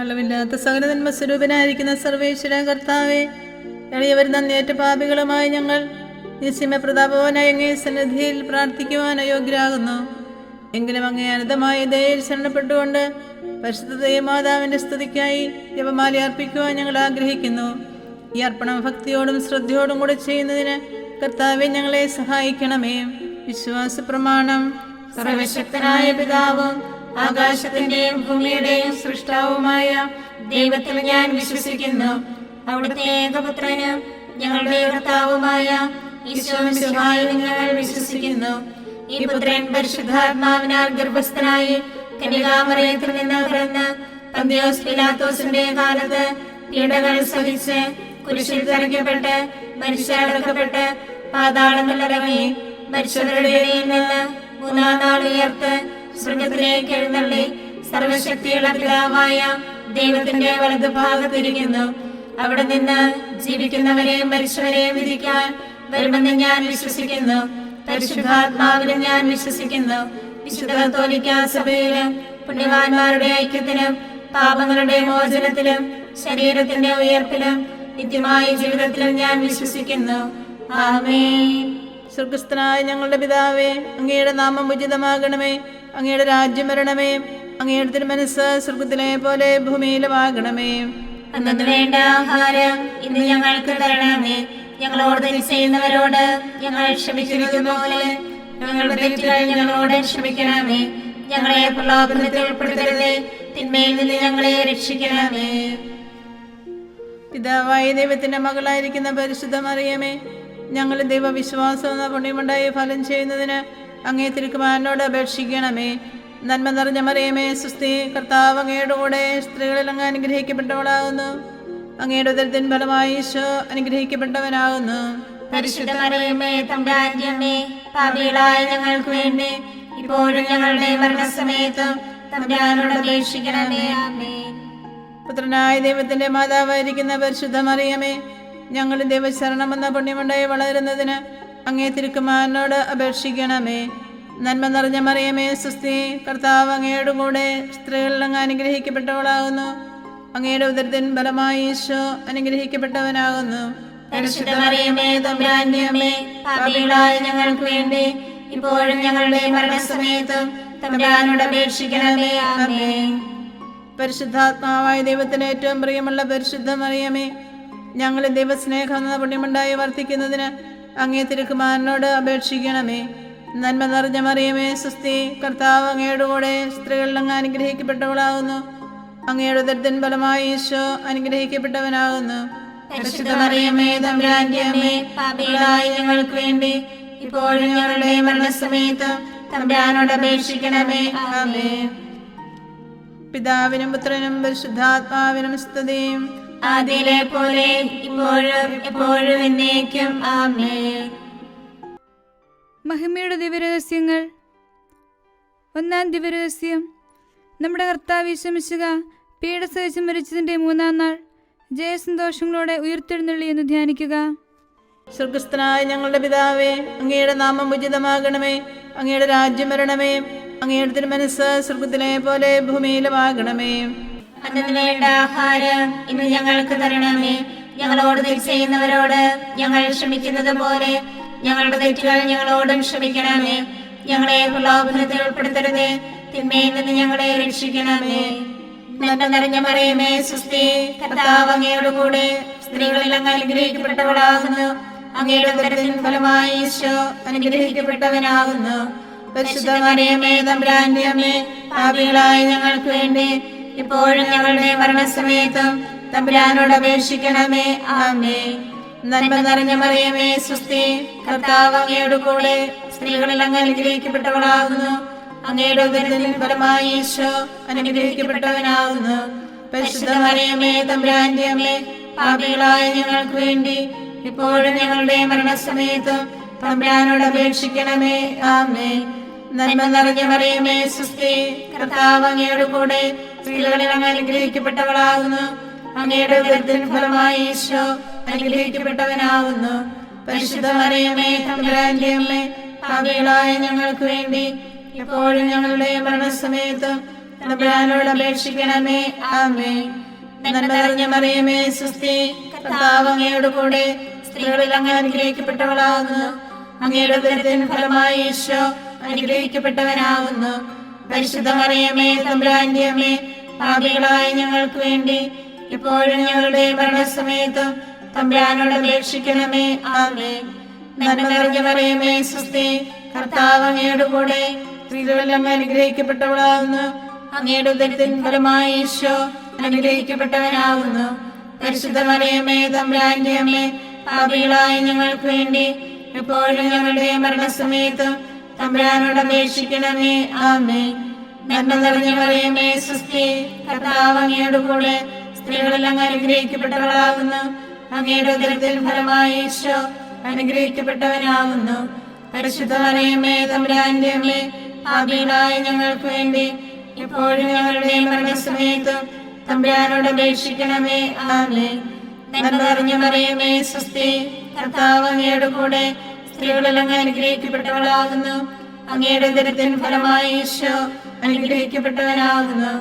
അളവില്ലാത്ത സകല നന്മ സ്വരൂപനായിരിക്കുന്ന സർവേശ്വര കർത്താവെ, എളിയവർ നന്ദിയേറ്റ പാപികളുമായി ഞങ്ങൾ നിസ്സീമ പ്രതാപവാനായ അങ്ങേ സന്നിധിയിൽ പ്രാർത്ഥിക്കുവാൻ അയോഗ്യരാകുന്നു. എങ്കിലും അങ്ങേ അനന്തമായ ദയയിൽ ശരണപ്പെട്ടുകൊണ്ട് പരിശുദ്ധ ദൈവമാതാവിന്റെ സ്തുതിക്കായി ജപമാല അർപ്പിക്കുവാൻ ഞങ്ങൾ ആഗ്രഹിക്കുന്നു. ഈ അർപ്പണം ഭക്തിയോടും ശ്രദ്ധയോടും കൂടെ ചെയ്യുന്നതിന് കർത്താവെ ഞങ്ങളെ സഹായിക്കണമേ. വിശ്വാസ പ്രമാണം. സർവശക്തനായ പിതാവും ആകാശത്തിന്റെയും ഭൂമിയുടെയും സൃഷ്ടാവുമായ ദൈവത്തിൽ ഞാൻ വിശ്വസിക്കുന്നു. അവിടുത്തെ ഏകപുത്രനും ഞങ്ങളുടെ കർത്താവുമായ ഈശോമിശിഹായിൽ ഞങ്ങൾ വിശ്വസിക്കുന്നു. ഈ പുത്രൻ പരിശുദ്ധാത്മാവിനാൽ ഗർഭസ്ഥനായി കന്യകാമറിയത്തിൽ നിന്ന് പിറന്ന് പന്തിയോസ് പിലാത്തോസിന്റെ കാലത്ത് പീഡകൾ സഹിച്ച് കുരിശിൽ തറയ്ക്കപ്പെട്ട് മരിച്ചടക്കപ്പെട്ട് പാതാളങ്ങളിലിറങ്ങി മരിച്ചവരുടെ ഇടയിൽ നിന്ന് മൂന്നാം നാൾ ഉയർത്ത് സ്വർഗത്തിലേക്ക് എഴുന്നള്ളി സർവശക്തിയുള്ള പിതാവായ ദൈവത്തിന്റെ വലതുഭാഗത്തിരിക്കുന്നു. അവിടെ നിന്ന് ജീവിക്കുന്നവരെയും മരിച്ചവരെയും വിധിക്കാൻ വരുമെന്ന് ഞാൻ വിശ്വസിക്കുന്നു. പരിശുദ്ധാത്മാവിലും ഞാൻ വിശ്വസിക്കുന്നു. വിശുദ്ധ കത്തോലിക്കാ സഭയിലും പുണ്യവാന്മാരുടെ ഐക്യത്തിലും പാപങ്ങളുടെ മോചനത്തിലും ശരീരത്തിന്റെ ഉയർപ്പിലും നിത്യമായ ജീവിതത്തിലും ഞാൻ വിശ്വസിക്കുന്നു. ആമേൻ. സ്വർഗസ്ഥനായ ഞങ്ങളുടെ പിതാവേ, അങ്ങയുടെ നാമം ഉചിതമാകണമേ. അങ്ങയുടെ രാജ്യം വരണമേ. അങ്ങയുടെ തിരുമനസ്സ് സ്വർഗത്തിലെ പോലെ ഭൂമിയിലുമാകണമേ. അന്നു വേണ്ട ആഹാരം ഇന്ന് ഞങ്ങൾക്ക് തരണമേ. ഞങ്ങളോട് തെറ്റ് ചെയ്യുന്നവരോട് ഞങ്ങൾ ക്ഷമിച്ചിരിക്കുന്ന പോലെ ഞങ്ങളുടെ തെറ്റുകൾ ഞങ്ങളോട് ക്ഷമിക്കണമേ. ഞങ്ങളെ പ്രലോഭനത്തിൽ ഉൾപ്പെടുത്തരുതേ, തിന്മയിൽ നിന്ന് ഞങ്ങളെ രക്ഷിക്കണമേ. പിതാവായ ദൈവത്തിന്റെ മകളായിരിക്കുന്ന പരിശുദ്ധ മറിയമേ, ഞങ്ങൾ ദൈവവിശ്വാസം എന്ന പുണ്യമുണ്ടായി ഫലം ചെയ്യുന്നതിന് അങ്ങേ തിരുക്കുമാരനോട് അപേക്ഷിക്കണമേ. നന്മ നിറഞ്ഞ മറിയമേ, സുസ്ഥി, കർത്താവ് അങ്ങയുടെ കൂടെ സ്ത്രീകളിൽ അങ്ങ് അനുഗ്രഹിക്കപ്പെട്ടവളാകുന്നു. അങ്ങയുടെ ഉദരത്തിൻ ഫലമായി ഈശോ അനുഗ്രഹിക്കപ്പെട്ടവനാകുന്നു. പരിശുദ്ധ മറിയമേ, തമ്പുരാന്റെ അമ്മേ, പാപികളായ ഞങ്ങൾക്ക് വേണ്ടി ഇപ്പോഴും ഞങ്ങളുടെ മരണസമയത്തും തമ്പുരാനോട് അപേക്ഷിക്കണമേ. ആമേൻ. പുത്രനായ ദൈവത്തിന്റെ മാതാവായിരിക്കുന്ന പരിശുദ്ധ മറിയമേ, ഞങ്ങൾ ദൈവശരണം എന്ന പുണ്യമുണ്ടായി വളരുന്നതിന് അങ്ങേ തിരുക്കുമാരനോട് അപേക്ഷിക്കണമേ. നന്മ നിറഞ്ഞ മറിയമേ, സുസ്ഥി, കർത്താവ് അങ്ങയുടെ കൂടെ സ്ത്രീകളിൽ അങ്ങ് അനുഗ്രഹിക്കപ്പെട്ടവളാകുന്നു. അങ്ങയുടെ ഉദരത്തിൻ ഫലമായി ഈശോ അനുഗ്രഹിക്കപ്പെട്ടവനാകുന്നു. പരിശുദ്ധ മറിയമേ, തമ്പുരാന്റെ അമ്മേ, പാപികളായ ഞങ്ങൾക്ക് വേണ്ടി ഇപ്പോഴും ഞങ്ങളുടെ മരണസമയത്തും തമ്പുരാനോട് അപേക്ഷിക്കണമേ. ആമേൻ. പരിശുദ്ധാത്മാവായ ദൈവത്തിന് ഏറ്റവും പ്രിയമുള്ള പരിശുദ്ധ മറിയമേ, ഞങ്ങൾ ദൈവസ്നേഹം എന്ന പുണ്യമുണ്ടായി വർദ്ധിക്കുന്നതിന് അങ്ങേ തിരുക്കുമാരനോട് അപേക്ഷിക്കണമേ. നന്മ നിറഞ്ഞ മറിയമേ, സുസ്ഥി, കർത്താവ് അങ്ങയുടെ കൂടെ സ്ത്രീകളിൽ അങ്ങ് അനുഗ്രഹിക്കപ്പെട്ടവളാകുന്നു. അങ്ങയുടെ ഉദരത്തിൻ ഫലമായി ഈശോ അനുഗ്രഹിക്കപ്പെട്ടവനാകുന്നു. പരിശുദ്ധ മറിയമേ, തമ്പുരാന്റെ അമ്മേ, പാപികളായ ഞങ്ങൾക്ക് വേണ്ടി ഇപ്പോഴും ഞങ്ങളുടെ മരണസമയത്തും തമ്പുരാനോട് അപേക്ഷിക്കണമേ. ആമേൻ. പിതാവിനും പുത്രനും പരിശുദ്ധാത്മാവിനും സ്തുതിയും, ആദിയിലെ പോലെ ഇപ്പോഴും എപ്പോഴും എന്നേക്കും. ആമേൻ. മഹിമയുടെ ദിവ്യരഹസ്യങ്ങൾ. ഒന്നാം ദിവ്യരഹസ്യം, നമ്മുടെ കർത്താവ് ഈശോമിശിഹാ പീഡസഹിച്ച് മരിച്ചതിൻ്റെ മൂന്നാം നാൾ ജയസന്തോഷങ്ങളോടെ ഉയർത്തെഴുന്നള്ളി എന്ന് ധ്യാനിക്കുക. സ്വർഗസ്ഥനായ ഞങ്ങളുടെ പിതാവേ, അങ്ങയുടെ നാമം ഉചിതമാകണമേ. അങ്ങയുടെ രാജ്യം വരണമേ. അങ്ങയുടെ തിരുമനസ്സ് സ്വർഗത്തിലെ പോലെ ഭൂമിയിലുമാകണമേ. അന്നു വേണ്ട ആഹാരം ഇന്ന് ഞങ്ങൾക്ക് തരണമേ. ഞങ്ങളോട് തെറ്റ് ചെയ്യുന്നവരോട് ഞങ്ങൾ ക്ഷമിക്കുന്നത് പോലെ ഞങ്ങളുടെ തെറ്റുകൾ ഞങ്ങളോടും ക്ഷമിക്കണമേ. ഞങ്ങളെ പ്രലോഭനത്തിൽ ഉൾപ്പെടുത്തരുതേ, തിന്മയിൽ നിന്ന് ഞങ്ങളെ രക്ഷിക്കണമേ. നന്മ നിറഞ്ഞ മറിയമേ, സുസ്ഥി, കർത്താവ് അങ്ങയുടെ കൂടെ സ്ത്രീകളിൽ അങ്ങ് അനുഗ്രഹിക്കപ്പെട്ടവളാകുന്നു. അങ്ങയുടെ ഉദരത്തിൻ ഫലമായി ഈശോ അനുഗ്രഹിക്കപ്പെട്ടവനാകുന്നു. പരിശുദ്ധ മറിയമേ, തമ്പുരാന്റെ അമ്മേ, പാപികളായ ഞങ്ങൾക്ക് വേണ്ടി ഇപ്പോഴും ഞങ്ങളുടെ മരണസമയത്തും തമ്പുരാനോട് അപേക്ഷിക്കണമേ. ആമേൻ. നന്മ നിറഞ്ഞ മറിയമേ, സുസ്ഥി, കർത്താവ് അങ്ങയുടെ കൂടെ സ്ത്രീകളിൽ അങ്ങ് അനുഗ്രഹിക്കപ്പെട്ടവളാകുന്നു. അങ്ങയുടെ ഉദരത്തിൻ ഫലമായി ഈശോ അനുഗ്രഹിക്കപ്പെട്ടവനാകുന്നു. പരിശുദ്ധ മറിയമേ, തമ്പുരാന്റെ അമ്മേ, പാപികളായ ഞങ്ങൾക്ക് വേണ്ടി ഇപ്പോഴും ഞങ്ങളുടെ മരണസമയത്തും തമ്പുരാനോട് അപേക്ഷിക്കണമേ. ആമേൻ. നന്മ നിറഞ്ഞ മറിയമേ, സുസ്ഥി, കർത്താവ് അങ്ങയുടെ കൂടെ സ്ത്രീകളിൽ അങ്ങ് അനുഗ്രഹിക്കപ്പെട്ടവളാകുന്നു. അങ്ങയുടെ ഉദരത്തിൻ ഫലമായി ഈശോ അനുഗ്രഹിക്കപ്പെട്ടവനാകുന്നു. പരിശുദ്ധ മറിയമേ, തമ്പുരാന്റെ അമ്മേ, പാപികളായ ഞങ്ങൾക്ക് വേണ്ടി ഇപ്പോഴും ഞങ്ങളുടെ മരണസമയത്തും തമ്പുരാനോട് അപേക്ഷിക്കണമേ. ആമേൻ. നന്മ നിറഞ്ഞ മറിയമേ സുസ്തി, കർത്താവ് അങ്ങയോട് കൂടെ സ്ത്രീകളിൽ അങ്ങ് അനുഗ്രഹിക്കപ്പെട്ടവളാകുന്നു. അങ്ങയുടെ ഉദരത്തിൻ ഫലമായി ഈശോ അനുഗ്രഹിക്കപ്പെട്ടവനാകുന്നു. പരിശുദ്ധ മറിയമേ തമ്പുരാന്റെ അമ്മേ, പാപികളായ ഞങ്ങൾക്ക് വേണ്ടി ഇപ്പോഴും ഞങ്ങളുടെ മരണസമയത്തും തമ്പുരാനോട് അപേക്ഷിക്കണമേ. ആമേൻ. നന്മ നിറഞ്ഞ മറിയമേ സുസ്തി, കർത്താവ് അങ്ങയോട് കൂടെ സ്ത്രീകളിൽ അങ്ങ് അനുഗ്രഹിക്കപ്പെട്ടവളാകുന്നു. അങ്ങയുടെ ഉദരത്തിൻ ഫലമായി ഈശോ അനുഗ്രഹിക്കപ്പെട്ടവനാകുന്നു. പരിശുദ്ധ മറിയമേ തമ്പുരാന്റെ അമ്മേ, പാപികളായ ഞങ്ങൾക്ക് വേണ്ടി എപ്പോഴും ഞങ്ങളുടെ മരണസമയത്തും തമ്പുരാനോട് അപേക്ഷിക്കണമേ. ആമേൻ. നന്മ നിറഞ്ഞ മറിയമേ സുസ്തി, കർത്താവ് അങ്ങയോട് കൂടെ സ്ത്രീകളിൽ അങ്ങ് അനുഗ്രഹിക്കപ്പെട്ടവളാകുന്നു. അങ്ങയുടെ ഉദരത്തിൻ ഫലമായി ഈശോ അനുഗ്രഹിക്കപ്പെട്ടവനാകുന്നു. പരിശുദ്ധ മറിയമേ തമ്പുരാന്റെ അമ്മേ, പാപികളായ ഞങ്ങൾക്ക് വേണ്ടി എപ്പോഴും ഞങ്ങളുടെ മരണസമയത്തും തമ്പുരാനോട് അപേക്ഷിക്കണമേ. ആമേൻ. നന്മ നിറഞ്ഞ മറിയമേ സുസ്തി, കർത്താവ് അങ്ങയോട് കൂടെ സ്ത്രീകളിൽ അങ്ങ് അനുഗ്രഹിക്കപ്പെട്ടവളാകുന്നു. അങ്ങയുടെ ഉദരത്തിൻ ഫലമായി ഈശോ അനുഗ്രഹിക്കപ്പെട്ടവനാകുന്നു.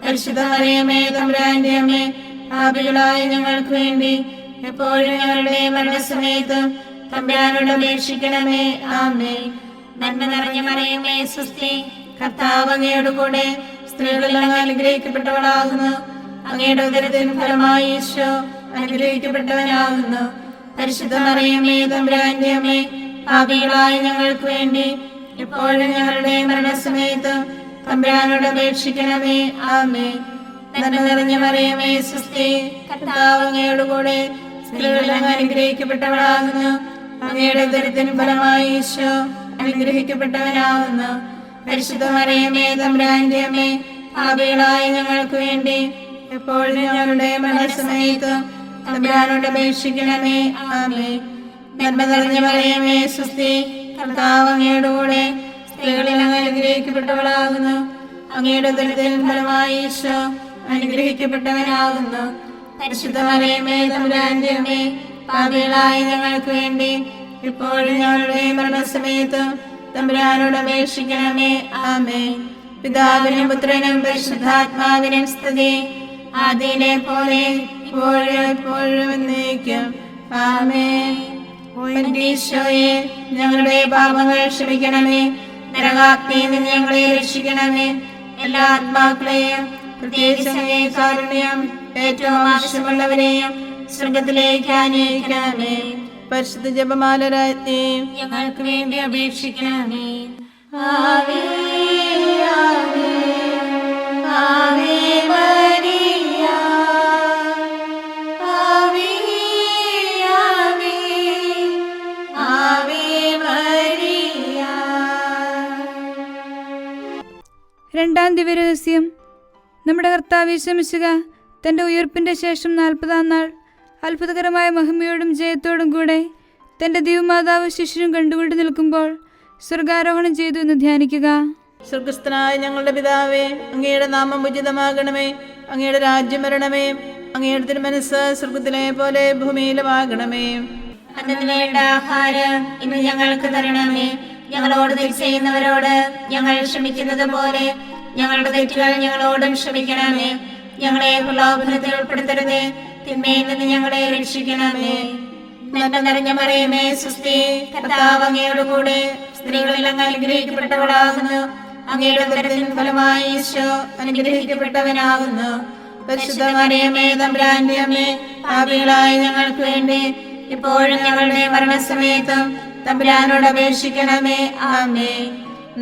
പരിശുദ്ധ മറിയമേ തമ്പുരാന്റെ അമ്മേ, പാപികളായ ഞങ്ങൾക്ക് വേണ്ടി എപ്പോഴും ഞങ്ങളുടെ മരണസമയത്തും തമ്പുരാനോട് അപേക്ഷിക്കണമേ. ആമേൻ. നന്മ നിറഞ്ഞ മറിയമേ സുസ്തി, കർത്താവ് അങ്ങയോട് കൂടെ സ്ത്രീകളിൽ അങ്ങ് അനുഗ്രഹിക്കപ്പെട്ടവളാകുന്നു. അങ്ങയുടെ ഉദരത്തിൻ ഫലമായി ഈശോ അനുഗ്രഹിക്കപ്പെട്ടവനാകുന്നു. പരിശുദ്ധ മറിയമേ തമ്പുരാന്റെ അമ്മേ, പാപികളായ ഞങ്ങൾക്ക് വേണ്ടി എപ്പോഴും ഞങ്ങളുടെ മരണസമയത്തും തമ്പുരാനോട് അപേക്ഷിക്കണമേ. ആമേൻ. നന്മ നിറഞ്ഞ മറിയമേ സുസ്തി, കർത്താവ് അങ്ങയോട് കൂടെ സ്ത്രീകളിൽ അങ്ങ് അനുഗ്രഹിക്കപ്പെട്ടവളാകുന്നു. അങ്ങയുടെ ഉദരത്തിൻ ഫലമായി ഈശോ അനുഗ്രഹിക്കപ്പെട്ടവനാകുന്നു. പരിശുദ്ധ മറിയമേ തമ്പുരാന്റെ അമ്മേ, പാപികളായ ഞങ്ങൾക്ക് വേണ്ടി എപ്പോഴും ഞങ്ങളുടെ മരണസമയത്തും തമ്പുരാനോട് അപേക്ഷിക്കണമേ. ആമേൻ. നന്മ നിറഞ്ഞ മറിയമേ സുസ്തി, കർത്താവ് അങ്ങയോട് കൂടെ സ്ത്രീകളിൽ അങ്ങ് അനുഗ്രഹിക്കപ്പെട്ടവളാകുന്നു. അങ്ങയുടെ ഉദരത്തിൻ ഫലമായി ഈശോ അനുഗ്രഹിക്കപ്പെട്ടവനാകുന്നു. പരിശുദ്ധ മറിയമേ തമ്പുരാന്റെ അമ്മേ, പാപികളായ ഞങ്ങൾക്ക് വേണ്ടി ഇപ്പോഴും ഞങ്ങളുടെ മരണസമയത്തും തമ്പുരാനോട് അപേക്ഷിക്കണമേ. ആമേൻ. പിതാവിനും പുത്രനും പരിശുദ്ധാത്മാവിനും സ്തുതി, ആദിയിലെ പോലെ ഇപ്പോഴും എപ്പോഴും എന്നേക്കും. ആമേൻ. ഈശോയെ, ഞങ്ങളുടെ പാപങ്ങൾ ക്ഷമിക്കണമേ. നരകാഗ്നിയിൽ നിന്ന് ഞങ്ങളെ രക്ഷിക്കണമേ. എല്ലാ ആത്മാക്കളെയും പ്രത്യേകിച്ച് അങ്ങേ കാരുണ്യം ഏറ്റവും ആവശ്യമുള്ളവരെയും സ്വർഗത്തിലേക്ക് ആനയിക്കണമേ. പരിശുദ്ധ ജപമാല രാജ്ഞി, ഞങ്ങൾക്ക് വേണ്ടി അപേക്ഷിക്കണമേ. ആവേ ആവേ ആവേ മരിയ, ആവേ ആവേ ആവേ മരിയ. രണ്ടാം ദിവരഹസ്യം. നമ്മുടെ കർത്താവ് യേശു മിശിഹ തൻ്റെ ഉയർപ്പിൻ്റെ ശേഷം 40-ാം നാൾ അത്ഭുതകരമായ മഹിമയോടും ജയത്തോടും കൂടെ തൻ്റെ ദിവ്യമാതാവ് ശിശുവും കണ്ടുകൊണ്ട് നിൽക്കുമ്പോൾ സ്വർഗാരോഹണം ചെയ്തു എന്ന് ധ്യാനിക്കുക. സ്വർഗസ്ഥനായ ഞങ്ങളുടെ പിതാവേ, അങ്ങയുടെ നാമം ഉചിതമാകണമേ. അങ്ങയുടെ രാജ്യം വരണമേ. അങ്ങയുടെ തിരുമനസ്സ് സ്വർഗത്തിലെ പോലെ ഭൂമിയിലുമാകണമേ. അന്നു വേണ്ട ആഹാരം ഇന്ന് ഞങ്ങൾക്ക് തരണമേ. ഞങ്ങളോട് തെറ്റ് ചെയ്യുന്നവരോട് ഞങ്ങൾ ക്ഷമിക്കുന്നത് പോലെ ഞങ്ങളുടെ തെറ്റുകൾ ഞങ്ങളോടും ക്ഷമിക്കണമേ. ഞങ്ങളെ പ്രലോഭനത്തിൽ ഉൾപ്പെടുത്തരുതേ, തിന്മയിൽ നിന്ന് ഞങ്ങളെ രക്ഷിക്കണമേ. നന്മ നിറഞ്ഞ മറിയമേ സുസ്തി, കർത്താവ് അങ്ങയോട് കൂടെ സ്ത്രീകളിൽ അങ്ങ് അനുഗ്രഹിക്കപ്പെട്ടവളാകുന്നു. അങ്ങയുടെ ഉദരത്തിൻ ഫലമായി ഈശോ അനുഗ്രഹിക്കപ്പെട്ടവനാകുന്നു. പരിശുദ്ധ മറിയമേ തമ്പുരാന്റെ അമ്മേ, പാപികളായ ഞങ്ങൾക്ക് വേണ്ടി ഇപ്പോഴും ഞങ്ങളുടെ മരണസമയത്തും തമ്പുരാനോട് അപേക്ഷിക്കണമേ. ആമേൻ.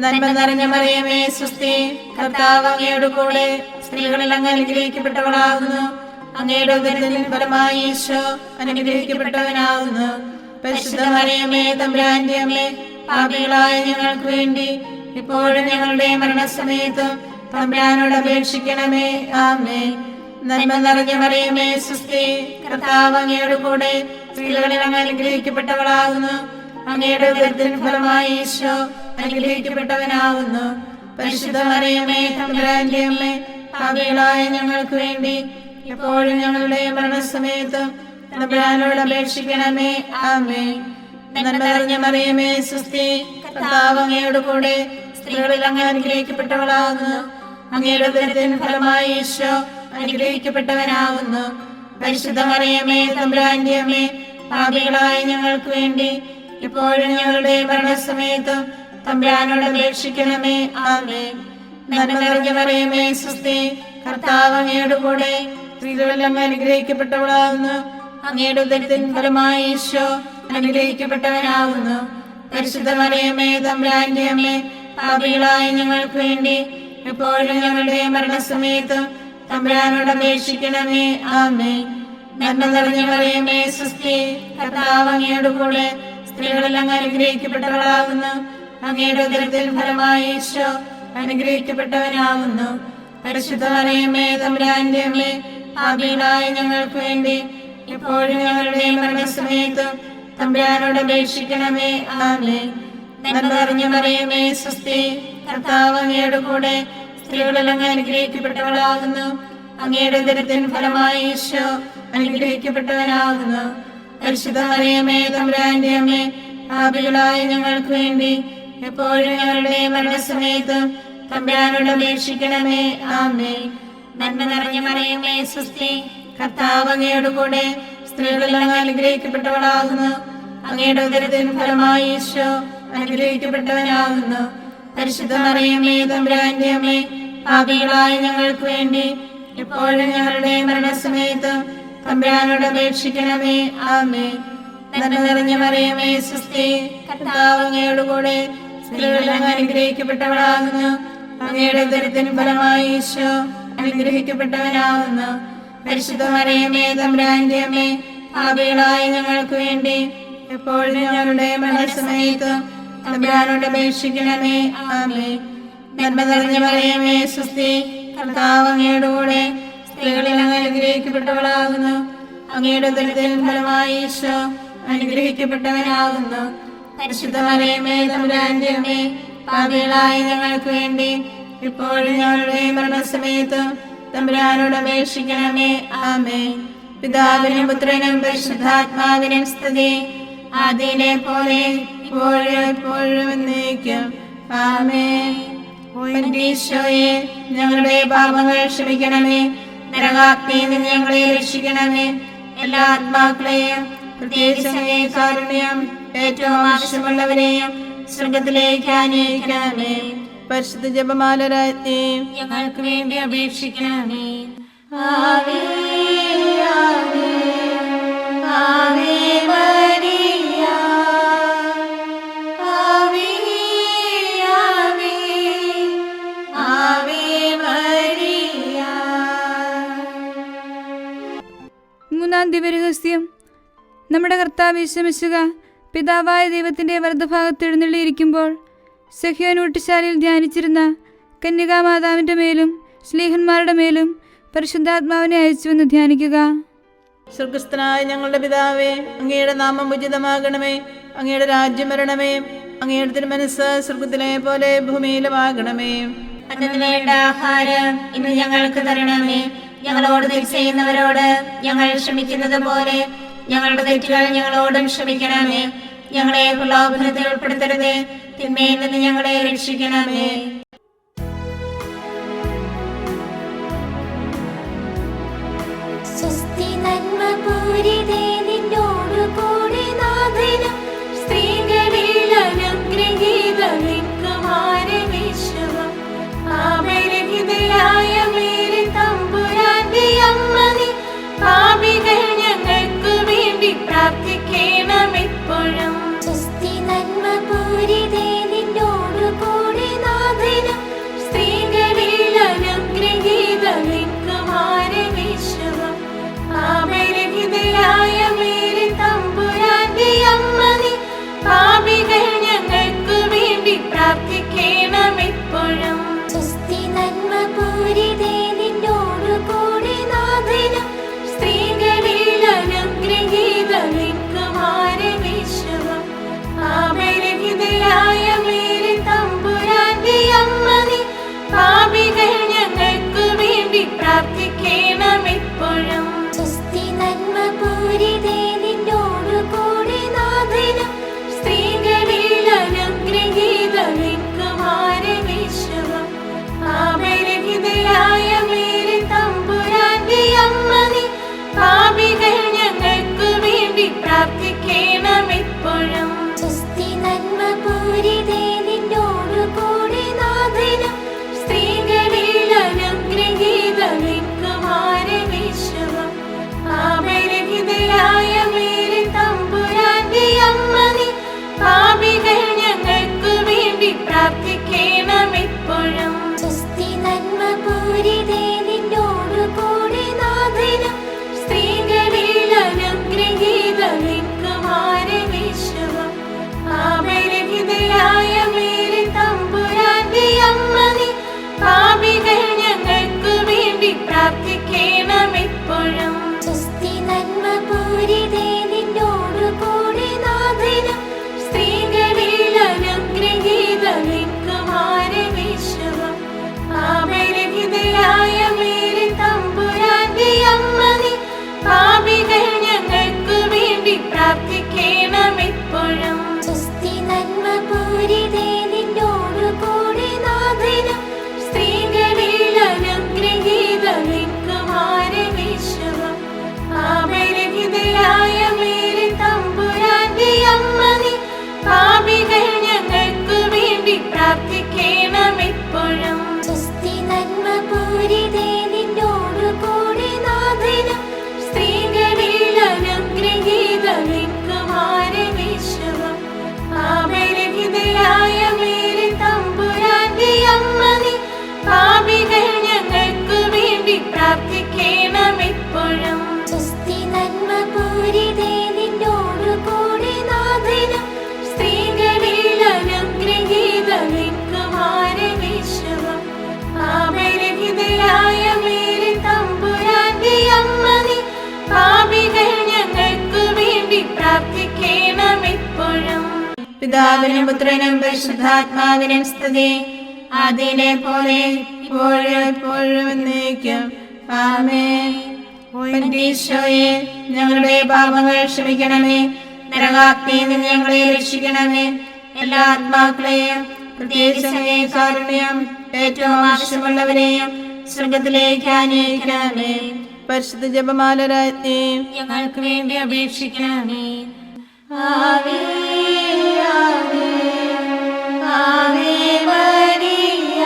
നന്മ നിറഞ്ഞ മറിയമേ സുസ്തി, കർത്താവ് അങ്ങയോട് കൂടെ സ്ത്രീകളിൽ അങ്ങ് അനുഗ്രഹിക്കപ്പെട്ടവളാകുന്നു. അങ്ങയുടെ ഉദരത്തിൻ ഫലമായി ഈശോ അനുഗ്രഹിക്കപ്പെട്ടവനാകുന്നു. പരിശുദ്ധ മറിയമേ തമ്പുരാന്റെ അമ്മേ, പാപികളായ ഞങ്ങൾക്ക് വേണ്ടി ഇപ്പോഴും ഞങ്ങളുടെ മരണസമയത്തും തമ്പുരാനോട് അപേക്ഷിക്കണമേ. ആമേൻ. നന്മ നിറഞ്ഞ മറിയമേ സുസ്തി, കർത്താവ് അങ്ങയോട് കൂടെ സ്ത്രീകളിൽ അങ്ങ് അനുഗ്രഹിക്കപ്പെട്ടവളാകുന്നു. അങ്ങയുടെ ഉദരത്തിൻ ഫലമായി ഈശോ അനുഗ്രഹിക്കപ്പെട്ടവനാകുന്നു. പരിശുദ്ധ മറിയമേ തമ്പുരാന്റെ അമ്മേ, പാപികളായ ഞങ്ങൾക്ക് വേണ്ടി എപ്പോഴും ഞങ്ങളുടെ മരണസമയത്തും തമ്പുരാനോട് അപേക്ഷിക്കണമേ. ആമേൻ. നന്മ നിറഞ്ഞ മറിയമേ സുസ്തി, കർത്താവ് അങ്ങയോട് കൂടെ സ്ത്രീകളിൽ അങ്ങ് അനുഗ്രഹിക്കപ്പെട്ടവളാകുന്നു. അങ്ങയുടെ ഉദരത്തിൻ ഫലമായി ഈശോ അനുഗ്രഹിക്കപ്പെട്ടവനാകുന്നു. പരിശുദ്ധ മറിയമേ, തമ്പുരാന്റെ അമ്മേ, പാപികളായ ഞങ്ങൾക്ക് വേണ്ടി ഇപ്പോഴും ഞങ്ങളുടെ മരണസമയത്തും തമ്പുരാനോട് അപേക്ഷിക്കണമേ. ആമേൻ. നന്മ നിറഞ്ഞ മറിയമേ, സ്വസ്തി, കർത്താവ് അങ്ങയുടെ കൂടെ, സ്ത്രീകളിൽ അങ്ങ് അനുഗ്രഹിക്കപ്പെട്ടവളാകുന്നു. അങ്ങയുടെ ഉദരത്തിൻ ഫലമായി ഈശോ അനുഗ്രഹിക്കപ്പെട്ടവനാകുന്നു. പരിശുദ്ധ മറിയമേ, തമ്പുരാന്റെ അമ്മേ, പാപികളായ ഞങ്ങൾക്ക് വേണ്ടി എപ്പോഴും ഞങ്ങളുടെ മരണസമയത്തും തമ്പുരാനോട് അപേക്ഷിക്കണമേ. ആമേൻ. നന്മ നിറഞ്ഞ മറിയമേ, സ്വസ്തി, കർത്താവ് അങ്ങയുടെ കൂടെ, സ്ത്രീകളിൽ അങ്ങ് അനുഗ്രഹിക്കപ്പെട്ടവളാകുന്നു. അങ്ങയുടെ ഉദരത്തിൻ ഫലമായി ഈശോ അനുഗ്രഹിക്കപ്പെട്ടവനാകുന്നു. പരിശുദ്ധ മറിയമേ, തമ്പുരാന്റെ അമ്മേ, പാപികളായ ഞങ്ങൾക്ക് വേണ്ടി എപ്പോഴും ഞങ്ങളുടെ മരണസമയത്തും തമ്പുരാനോട് അപേക്ഷിക്കണമേ. ആമേൻ. നന്മ നിറഞ്ഞ മറിയമേ, സ്വസ്തി, കർത്താവ് അങ്ങയുടെ കൂടെ, സ്ത്രീകളിൽ അങ്ങ് അനുഗ്രഹിക്കപ്പെട്ടവളാകുന്നു. അങ്ങയുടെ ഉദരത്തിൻ ഫലമായി ഈശോ അനുഗ്രഹിക്കപ്പെട്ടവനാകുന്നു. പരിശുദ്ധ മറിയമേ, തമ്പുരാന്റെ അമ്മേ, പാപികളായ ഞങ്ങൾക്ക് വേണ്ടി എപ്പോഴും ഞങ്ങളുടെ മരണസമയത്തും തമ്പുരാനോട് അപേക്ഷിക്കണമേ. ആമേൻ. നന്മ നിറഞ്ഞ മറിയമേ, സ്വസ്തി, കർത്താവ് അങ്ങയുടെ കൂടെ, സ്ത്രീകളിൽ അങ്ങ് അനുഗ്രഹിക്കപ്പെട്ടവളാകുന്നു. അങ്ങയുടെ ഉദരത്തിൻ ഫലമായി ഈശോ അനുഗ്രഹിക്കപ്പെട്ടവനാകുന്നു. പരിശുദ്ധ മറിയമേ, തമ്പുരാന്റെ അമ്മേ, പാപികളായ ഞങ്ങൾക്ക് വേണ്ടി എപ്പോഴും ഞങ്ങളുടെ മരണസമയത്തും തമ്പുരാനോട് അപേക്ഷിക്കണമേ. ആമേൻ. നന്മ നിറഞ്ഞ മറിയമേ, സ്വസ്തി, കർത്താവ് അങ്ങയുടെ കൂടെ, സ്ത്രീകളിൽ അങ്ങ് അനുഗ്രഹിക്കപ്പെട്ടവളാകുന്നു. അങ്ങയുടെ ഉദരത്തിൻ ഫലമായി ഈശോ അനുഗ്രഹിക്കപ്പെട്ടവനാകുന്നു. പരിശുദ്ധ മറിയമേ, തമ്പുരാന്റെ അമ്മേ, പാപികളായ ഞങ്ങൾക്ക് വേണ്ടി എപ്പോഴും ഞങ്ങളുടെ മരണസമയത്തും തമ്പുരാനോട് അപേക്ഷിക്കണമേ. ആമേൻ. നന്മ നിറഞ്ഞ മറിയമേ, സ്വസ്തി, കർത്താവ് അങ്ങയുടെ കൂടെ, സ്ത്രീകളിൽ അങ്ങ് അനുഗ്രഹിക്കപ്പെട്ടവളാകുന്നു. അങ്ങയുടെ ഉദരത്തിൻ ഫലമായി ഈശോ അനുഗ്രഹിക്കപ്പെട്ടവനാകുന്നു. പരിശുദ്ധ മറിയമേ, തമ്പുരാന്റെ അമ്മേ, പാപികളായ ഞങ്ങൾക്ക് വേണ്ടി ഇപ്പോഴും ഞങ്ങളുടെ മരണസമയത്തും തമ്പുരാനോട് അപേക്ഷിക്കണമേ. ആമേൻ. പിതാവിനും പുത്രനും പരിശുദ്ധാത്മാവിനും സ്തുതി, ആദിയിലെ പോലെ ഇപ്പോഴും എപ്പോഴും എന്നേക്കും. ആമേൻ. ഈശോയെ, ഞങ്ങളുടെ പാപങ്ങൾ ക്ഷമിക്കണമേ. നരകാഗ്നിയിൽ നിന്ന് ഞങ്ങളെ രക്ഷിക്കണമേ. എല്ലാ ആത്മാക്കളെയും, പ്രത്യേകിച്ച് അങ്ങേ കാരുണ്യം ഏറ്റവും ആവശ്യമുള്ളവരെയും സ്വർഗത്തിലേക്ക് ആനയിക്കണമേ. പരിശുദ്ധ ജപമാല രാജ്ഞി, ഞങ്ങൾക്ക് വേണ്ടി അപേക്ഷിക്കണമേ. ആവേ ആവേ ആവേ മരിയ, ആവേ ആവേ ആവേ മരിയ. മൂന്നാം ദിവ്യരഹസ്യം. നമ്മുടെ കർത്താവ് യേശുമിശിഹ പിതാവായ ദൈവത്തിൻ്റെ വലതുഭാഗത്ത് എഴുന്നള്ളിയിരിക്കുമ്പോൾ സഹ്യോനൂട്ടുശാലയിൽ ധ്യാനിച്ചിരുന്ന കന്യകാമാതാവിൻ്റെ മേലും ശ്ലീഹന്മാരുടെ മേലും പരിശുദ്ധാത്മാവിനെ അയച്ചുവെന്ന് ധ്യാനിക്കുക. സ്വർഗസ്ഥനായ ഞങ്ങളുടെ പിതാവേ, അങ്ങയുടെ നാമം ഉചിതമാകണമേ. അങ്ങയുടെ രാജ്യം വരണമേ. അങ്ങയുടെ തിരുമനസ്സ് സ്വർഗത്തിലെ പോലെ ഭൂമിയിലുമാകണമേ. അന്നത്തിന് വേണ്ട ആഹാരം ഇന്ന് ഞങ്ങൾക്ക് തരണമേ. ഞങ്ങളോട് തെറ്റ് ചെയ്യുന്നവരോട് ഞങ്ങൾ ക്ഷമിക്കുന്നത് പോലെ ഞങ്ങളുടെ തെറ്റുകൾ ഞങ്ങളോടും ക്ഷമിക്കണമേ. ഞങ്ങളെ പ്രലോഭനത്തിൽ ഉൾപ്പെടുത്തരുതേ, തിന്മയിൽ നിന്ന് ഞങ്ങളെ രക്ഷിക്കണമേ. സ്വസ്തി നന്മ പൂരിതേ നിന്നോടു കൂടെ നാഥനും സ്ത്രീകളിൽ അനുഗ്രഹീത നിൻ കുമാരനീശുവും. പാപരഹിതയായ മേരി തമ്പുരാന്റെ അമ്മ നീ, പാപികൾ ഞങ്ങൾക്ക് വേണ്ടി പ്രാർത്ഥിക്കണമെപ്പോഴും. സ്വസ്തി നന്മ പൂരിതേ നിന്നോടു കൂടെ നാഥനും സ്ത്രീകളിൽ അനുഗ്രഹീത നിൻ കുമാരനീശുവും. പാപരഹിത പിതാവിനും പുത്രനും പരിശുദ്ധാത്മാവിനും സ്തുതി. ആദിയിലെ പോലെ ഇപ്പോഴും എപ്പോഴും എന്നേക്കും. ആമേൻ. ഈശോയെ, ഞങ്ങളുടെ പാപങ്ങൾ ക്ഷമിക്കണമേ. നരകാഗ്നിയിൽ നിന്ന് ഞങ്ങളെ രക്ഷിക്കണമേ. എല്ലാ ആത്മാക്കളെയും, പ്രത്യേകിച്ച് അങ്ങേ കാരുണ്യം ഏറ്റവും ആവശ്യമുള്ളവരെയും സ്വർഗത്തിലേക്ക് ആനയിക്കണമേ. പരിശുദ്ധ ജപമാല രാജ്ഞി, ഞങ്ങൾക്ക് വേണ്ടി അപേക്ഷിക്കണമേ. ആവേ ആവേ ആവേ മരിയ,